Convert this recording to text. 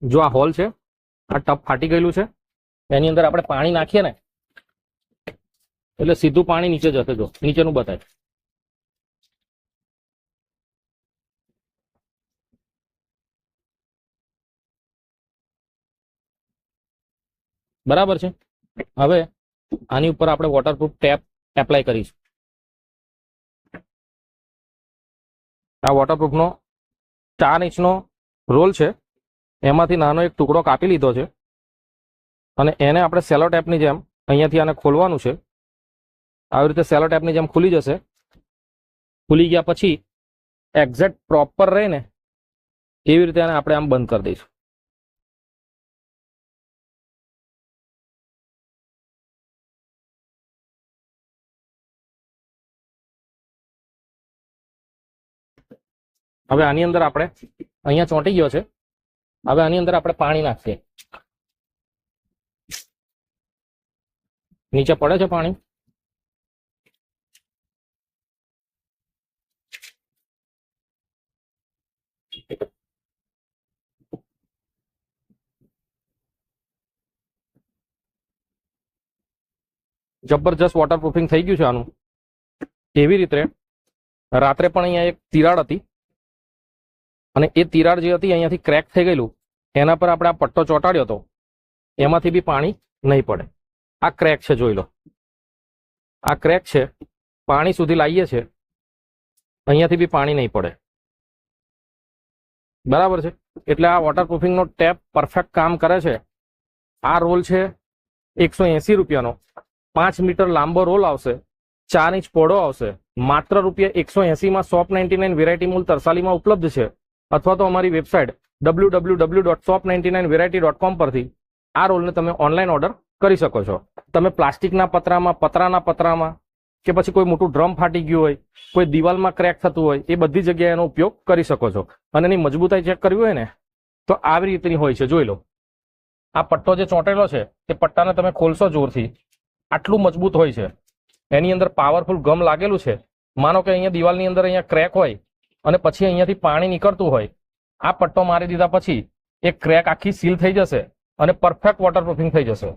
જો આ હોલ છે, આ ટપ ફાટી ગયેલું છે, એની અંદર આપણે પાણી નાખીએ ને એટલે સીધું પાણી નીચે જશે. જો નીચેનું બતાય. બરાબર છે. હવે આની ઉપર આપણે વોટરપ્રૂફ ટેપ એપ્લાય કરીશું. આ વોટરપ્રૂફનો 4 ઇંચનો રોલ છે, એમાંથી નાનો એક ટુકડો કાપી લીધો છે અને એને આપણે સેલો ટેપની જેમ અહીંયાથી આને ખોલવાનું છે. આવી રીતે સેલો ટેપની જેમ ખુલી જશે. ખુલી ગયા પછી એક્ઝેક્ટ પ્રોપર રહે ને એવી રીતે આને આપણે આમ બંધ કરી દઈશું. હવે આની અંદર આપણે અહીંયા ચોંટી ગયો છે. હવે આની અંદર આપણે પાણી નાખીએ. નીચે પડે છે પાણી. જબરજસ્ત વોટરપ્રૂફિંગ થઈ ગયું છે આનું. એવી રીતે રાત્રે પણ અહીંયા એક તિરાડ હતી અને એ તિરાડ જે હતી અહીંયાથી ક્રેક થઈ ગયેલું, એના પર આપણે આ પટ્ટો ચોંટાડ્યો હતો, એમાંથી બી પાણી નહીં પડે. આ ક્રેક છે, જોઈ લો. આ ક્રેક છે, પાણી સુધી લાવીએ છે, અહીંયાથી બી પાણી નહીં પડે. બરાબર છે. એટલે આ વોટરપ્રૂફિંગનો ટેપ પરફેક્ટ કામ કરે છે. આ રોલ છે 180 રૂપિયાનો. 5 મીટર લાંબો રોલ આવશે, 4 ઇંચ પહોળો આવશે. માત્ર ₹180 માં shop99 વેરાયટી મોલ તરસાલીમાં ઉપલબ્ધ છે. અથવા તો અમારી વેબસાઇટ www.shop99variety.com પરથી આ રોલને તમે ઓનલાઈન ઓર્ડર કરી શકો છો. તમે પ્લાસ્ટિકના પતરામાં, પતરાના પતરામાં, કે પછી કોઈ મોટું ડ્રમ ફાટી ગયું હોય, કોઈ દિવાલમાં ક્રેક થતું હોય, એ બધી જગ્યાએ એનો ઉપયોગ કરી શકો છો. અને એની મજબૂતાઈ ચેક કરવી હોય ને તો આવી રીતની હોય છે. જોઈ લો. આ પટ્ટો જે ચોંટેલો છે એ પટ્ટાને તમે ખોલશો જોરથી, આટલું મજબૂત હોય છે. એની અંદર પાવરફુલ ગમ લાગેલું છે. માનો કે અહીંયા દિવાલની અંદર અહીંયા ક્રેક હોય અને પછી અહીંયાથી પાણી નીકળતું હોય, આ પટ્ટો મારી દીધા પછી એ ક્રેક આખી સીલ થઈ જશે અને પરફેક્ટ વોટરપ્રૂફિંગ થઈ જશે.